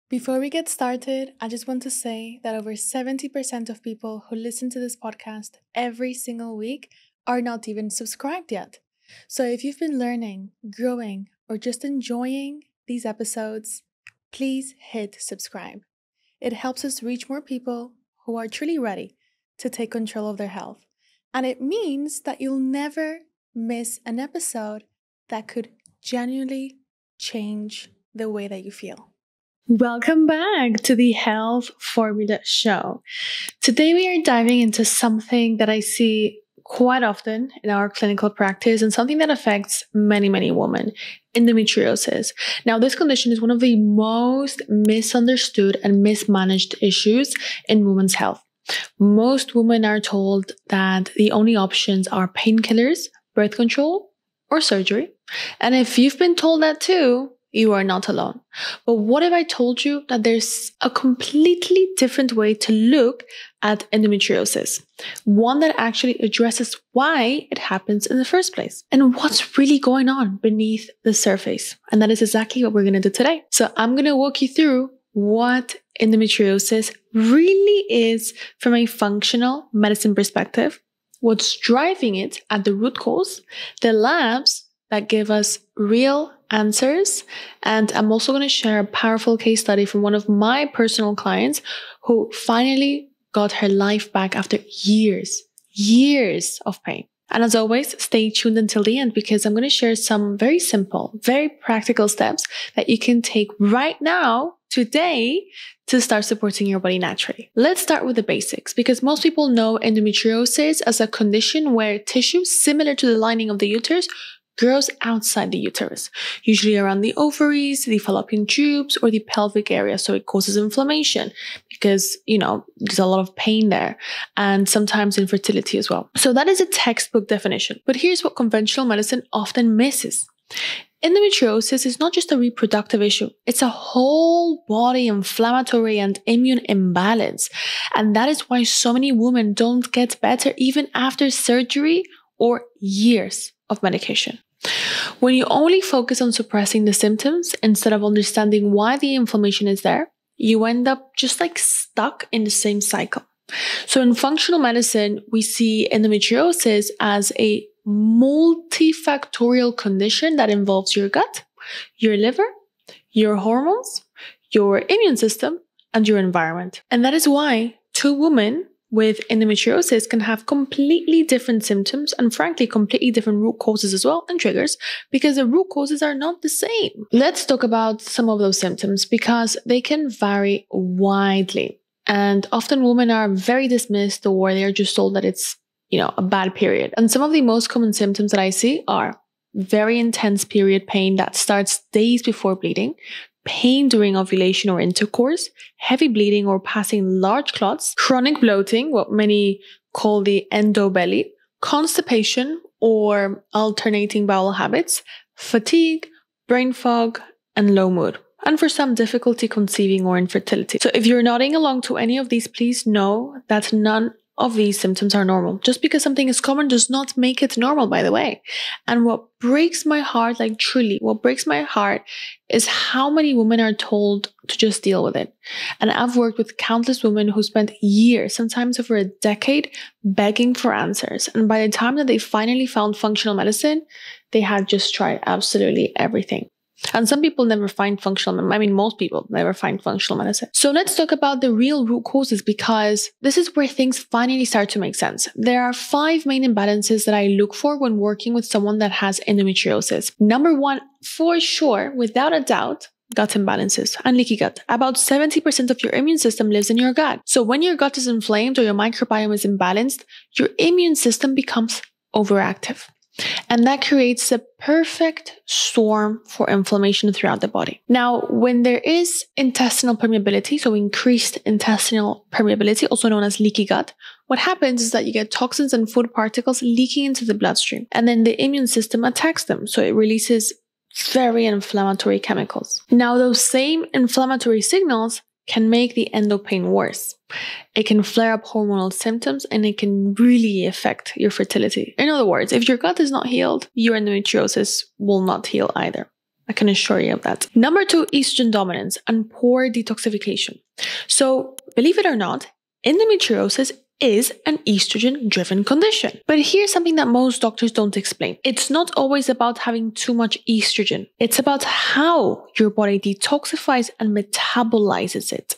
Before we get started, I just want to say that over 70% of people who listen to this podcast every single week are not even subscribed yet. So if you've been learning, growing, or just enjoying these episodes, please hit subscribe. It helps us reach more people who are truly ready to take control of their health. And it means that you'll never miss an episode that could genuinely change the way that you feel. Welcome back to the Health Formula Show. Today we are diving into something that I see quite often in our clinical practice and something that affects many women, endometriosis. Now, this condition is one of the most misunderstood and mismanaged issues in women's health. Most women are told that the only options are painkillers, birth control, or surgery. And if you've been told that too, you are not alone. But what if I told you that there's a completely different way to look at endometriosis? One that actually addresses why it happens in the first place and what's really going on beneath the surface. And that is exactly what we're going to do today. So I'm going to walk you through what endometriosis really is from a functional medicine perspective, what's driving it at the root cause, the labs that give us real answers. And I'm also going to share a powerful case study from one of my personal clients who finally got her life back after years of pain. And as always, stay tuned until the end because I'm going to share some very simple, very practical steps that you can take right now, today, to start supporting your body naturally. Let's start with the basics because most people know endometriosis as a condition where tissue similar to the lining of the uterus grows outside the uterus, usually around the ovaries, the fallopian tubes, or the pelvic area. So it causes inflammation because, there's a lot of pain there and sometimes infertility as well. So that is a textbook definition. But here's what conventional medicine often misses. Endometriosis is not just a reproductive issue. It's a whole body inflammatory and immune imbalance. And that is why so many women don't get better even after surgery or years of medication. When you only focus on suppressing the symptoms instead of understanding why the inflammation is there, you end up just stuck in the same cycle. So in functional medicine, we see endometriosis as a multifactorial condition that involves your gut, your liver, your hormones, your immune system, and your environment. And that is why two women with endometriosis can have completely different symptoms and frankly, completely different root causes as well and triggers because the root causes are not the same. Let's talk about some of those symptoms because they can vary widely. And often women are very dismissed or they're just told that it's, a bad period. And some of the most common symptoms that I see are very intense period pain that starts days before bleeding, pain during ovulation or intercourse, heavy bleeding or passing large clots, chronic bloating, what many call the endobelly, constipation or alternating bowel habits, fatigue, brain fog, and low mood. And for some, difficulty conceiving or infertility. So if you're nodding along to any of these, please know that none of these symptoms are normal. Just because something is common does not make it normal, by the way. And what breaks my heart, what breaks my heart is how many women are told to just deal with it. And I've worked with countless women who spent years, sometimes over a decade, begging for answers. And by the time that they finally found functional medicine, they had just tried absolutely everything. And some people never find most people never find functional medicine. So let's talk about the real root causes because this is where things finally start to make sense. There are 5 main imbalances that I look for when working with someone that has endometriosis. Number 1, for sure, without a doubt, gut imbalances and leaky gut. About 70% of your immune system lives in your gut. So when your gut is inflamed or your microbiome is imbalanced, your immune system becomes overactive. And that creates a perfect storm for inflammation throughout the body. Now, when there is intestinal permeability, so increased intestinal permeability, also known as leaky gut, what happens is that you get toxins and food particles leaking into the bloodstream. And then the immune system attacks them. So it releases very inflammatory chemicals. Now, those same inflammatory signals can make the endo pain worse. It can flare up hormonal symptoms and it can really affect your fertility. In other words, if your gut is not healed, your endometriosis will not heal either. I can assure you of that. Number 2, estrogen dominance and poor detoxification. So believe it or not, endometriosis is an estrogen-driven condition. But here's something that most doctors don't explain. It's not always about having too much estrogen. It's about how your body detoxifies and metabolizes it.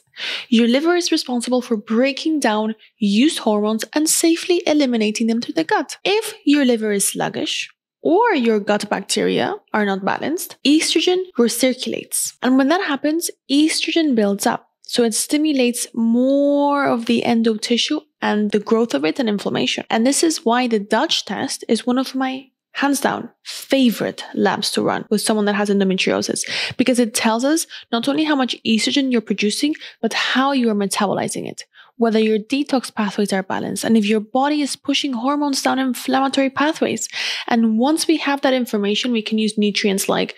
Your liver is responsible for breaking down used hormones and safely eliminating them through the gut. If your liver is sluggish, or your gut bacteria are not balanced, estrogen recirculates. And when that happens, estrogen builds up. So it stimulates more of the endo tissue and the growth of it and inflammation. And this is why the Dutch test is one of my hands down favorite labs to run with someone that has endometriosis, because it tells us not only how much estrogen you're producing, but how you are metabolizing it, whether your detox pathways are balanced, and if your body is pushing hormones down inflammatory pathways. And once we have that information, we can use nutrients like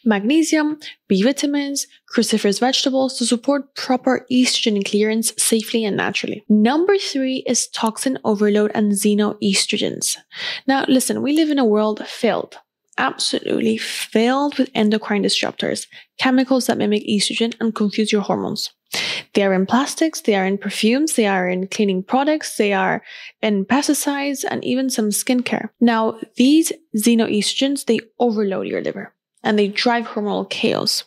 magnesium, B vitamins, cruciferous vegetables to support proper estrogen clearance safely and naturally. Number 3 is toxin overload and xenoestrogens. Now, listen, we live in a world absolutely filled with endocrine disruptors, chemicals that mimic estrogen and confuse your hormones. They are in plastics, they are in perfumes, they are in cleaning products, they are in pesticides, and even some skincare. Now, these xenoestrogens, they overload your liver and they drive hormonal chaos.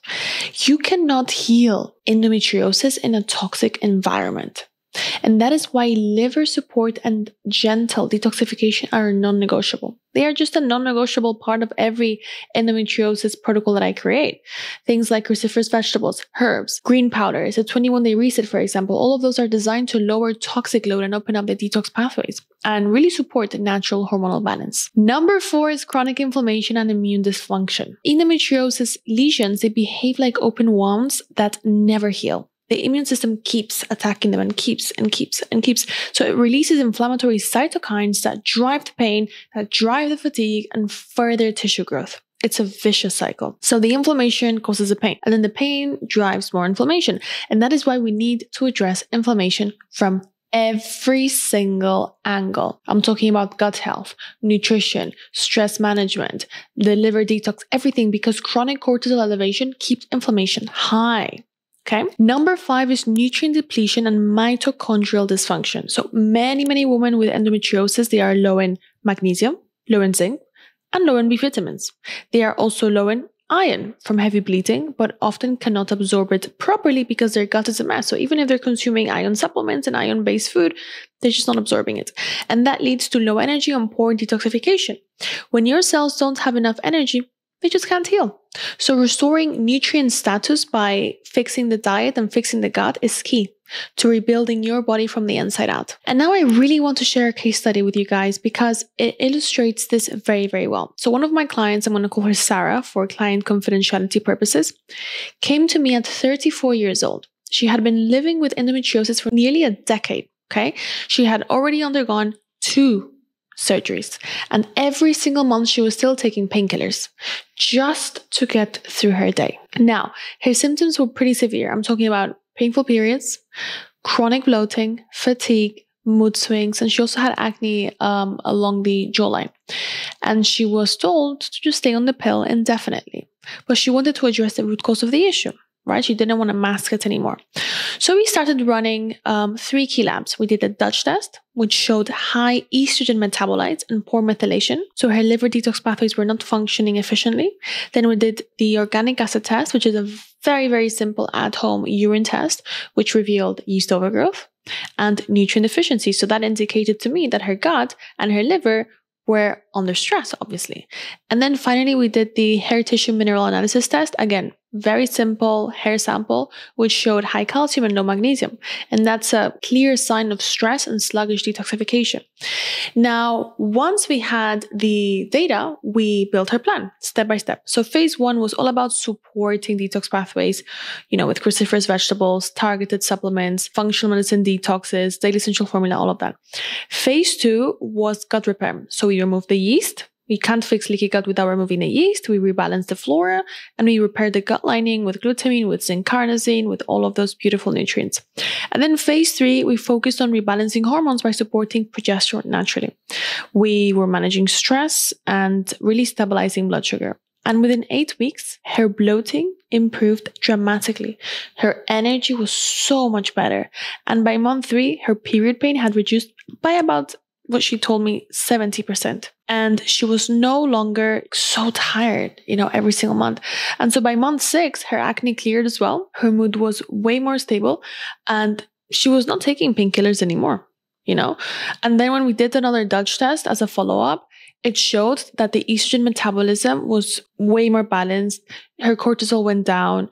You cannot heal endometriosis in a toxic environment. And that is why liver support and gentle detoxification are non-negotiable. They are just a non-negotiable part of every endometriosis protocol that I create. Things like cruciferous vegetables, herbs, green powders, a 21-day reset, for example, all of those are designed to lower toxic load and open up the detox pathways and really support natural hormonal balance. Number 4 is chronic inflammation and immune dysfunction. Endometriosis lesions, they behave like open wounds that never heal. The immune system keeps attacking them and keeps. So it releases inflammatory cytokines that drive the pain, that drive the fatigue, and further tissue growth. It's a vicious cycle. So the inflammation causes the pain, and then the pain drives more inflammation. And that is why we need to address inflammation from every single angle. I'm talking about gut health, nutrition, stress management, the liver detox, everything, because chronic cortisol elevation keeps inflammation high. Okay. Number 5 is nutrient depletion and mitochondrial dysfunction. So many women with endometriosis, they are low in magnesium, low in zinc, and low in B vitamins. They are also low in iron from heavy bleeding, but often cannot absorb it properly because their gut is a mess. So even if they're consuming iron supplements and iron-based food, they're just not absorbing it. And that leads to low energy and poor detoxification. When your cells don't have enough energy, they just can't heal. So restoring nutrient status by fixing the diet and fixing the gut is key to rebuilding your body from the inside out. And now I really want to share a case study with you guys because it illustrates this very well. So one of my clients, I'm going to call her Sarah for client confidentiality purposes, came to me at 34 years old. She had been living with endometriosis for nearly a decade. Okay. She had already undergone 2 surgeries, and every single month she was still taking painkillers just to get through her day. Now, her symptoms were pretty severe. I'm talking about painful periods, chronic bloating, fatigue, mood swings, and she also had acne along the jawline. And she was told to just stay on the pill indefinitely, but she wanted to address the root cause of the issue. Right? She didn't want to mask it anymore. So we started running 3 key labs. We did the Dutch test, which showed high estrogen metabolites and poor methylation. So her liver detox pathways were not functioning efficiently. Then we did the organic acid test, which is a very simple at-home urine test, which revealed yeast overgrowth and nutrient deficiency. So that indicated to me that her gut and her liver were under stress, obviously. And then finally, we did the hair tissue mineral analysis test. Again, very simple hair sample, which showed high calcium and low magnesium. And that's a clear sign of stress and sluggish detoxification. Now, once we had the data, we built her plan step by step. So phase 1 was all about supporting detox pathways, with cruciferous vegetables, targeted supplements, functional medicine detoxes, daily essential formula, all of that. Phase 2 was gut repair. So we removed the yeast. We can't fix leaky gut without removing the yeast. We rebalance the flora and we repair the gut lining with glutamine, with zinc carnosine, with all of those beautiful nutrients. And then phase 3, we focused on rebalancing hormones by supporting progesterone naturally. We were managing stress and really stabilizing blood sugar. And within 8 weeks, her bloating improved dramatically. Her energy was so much better. And by month 3, her period pain had reduced by about, what she told me, 70%. And she was no longer so tired, every single month. And so by month 6, her acne cleared as well. Her mood was way more stable and she was not taking painkillers anymore, And then when we did another Dutch test as a follow-up, it showed that the estrogen metabolism was way more balanced. Her cortisol went down,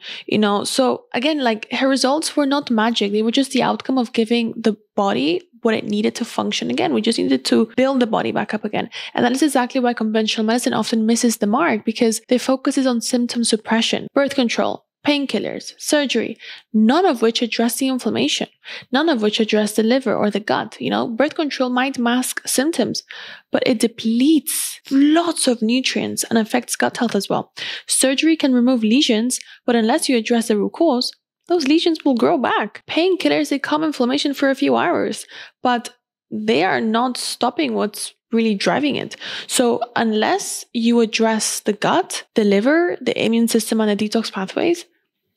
So again, her results were not magic. They were just the outcome of giving the body what it needed to function again. We just needed to build the body back up again. And that is exactly why conventional medicine often misses the mark, because they focuses on symptom suppression, birth control, painkillers, surgery, none of which address the inflammation, none of which address the liver or the gut. Birth control might mask symptoms, but it depletes lots of nutrients and affects gut health as well. Surgery can remove lesions, but unless you address the root cause, those lesions will grow back. Painkillers, they calm inflammation for a few hours, but they are not stopping what's really driving it. So unless you address the gut, the liver, the immune system, and the detox pathways,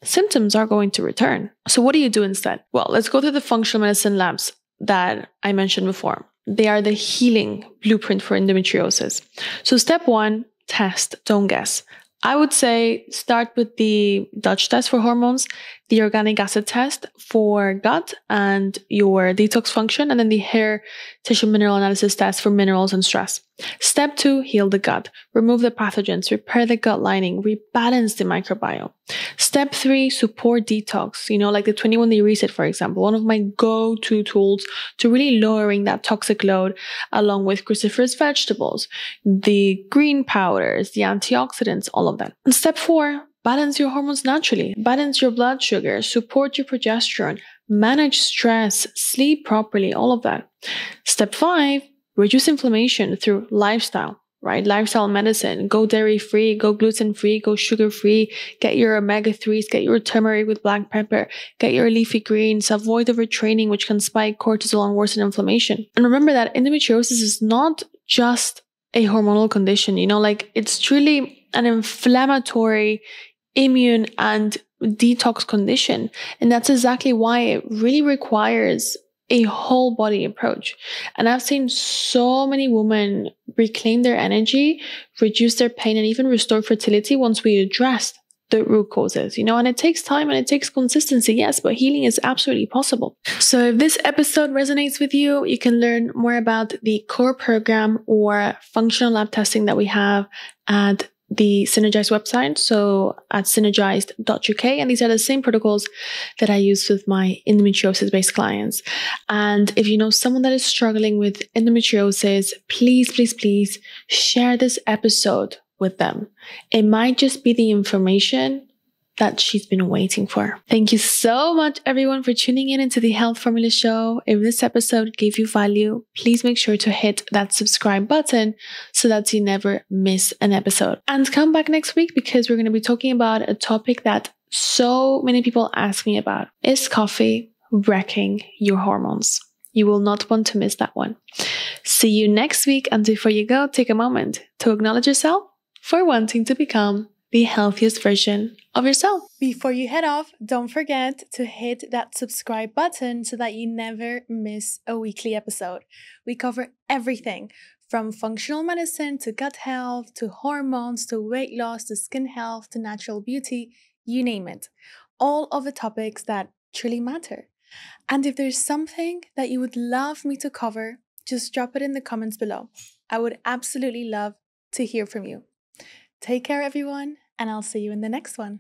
symptoms are going to return. So what do you do instead? Well, let's go through the functional medicine labs that I mentioned before. They are the healing blueprint for endometriosis. So step 1, test, don't guess. I would say start with the Dutch test for hormones, the organic acid test for gut and your detox function, and then the hair tissue mineral analysis test for minerals and stress. Step 2, heal the gut. Remove the pathogens, repair the gut lining, rebalance the microbiome. Step 3, support detox. Like the 21-day reset, for example, one of my go-to tools to really lowering that toxic load, along with cruciferous vegetables, the green powders, the antioxidants, all of that. And step 4, balance your hormones naturally. Balance your blood sugar, support your progesterone, manage stress, sleep properly, all of that. Step 5, reduce inflammation through lifestyle, right? Lifestyle medicine. Go dairy-free, go gluten-free, go sugar-free, get your omega-3s, get your turmeric with black pepper, get your leafy greens, avoid overtraining, which can spike cortisol and worsen inflammation. And remember that endometriosis is not just a hormonal condition, it's truly an inflammatory, immune, and detox condition. And that's exactly why it really requires a whole body approach. And I've seen so many women reclaim their energy, reduce their pain, and even restore fertility once we address the root causes, and it takes time and it takes consistency, yes, but healing is absolutely possible. So if this episode resonates with you, you can learn more about the core program or functional lab testing that we have at the Synergized website, so at synergized.uk, and these are the same protocols that I use with my endometriosis-based clients. And if you know someone that is struggling with endometriosis, please share this episode with them. It might just be the information that she's been waiting for. Thank you so much, everyone, for tuning in into the Health Formula Show. If this episode gave you value, please make sure to hit that subscribe button so that you never miss an episode. And come back next week, because we're going to be talking about a topic that so many people ask me about. Is coffee wrecking your hormones? You will not want to miss that one. See you next week. And before you go, take a moment to acknowledge yourself for wanting to become the healthiest version of yourself. Before you head off, don't forget to hit that subscribe button so that you never miss a weekly episode. We cover everything from functional medicine to gut health, to hormones, to weight loss, to skin health, to natural beauty, you name it. All of the topics that truly matter. And if there's something that you would love me to cover, just drop it in the comments below. I would absolutely love to hear from you. Take care, everyone, and I'll see you in the next one.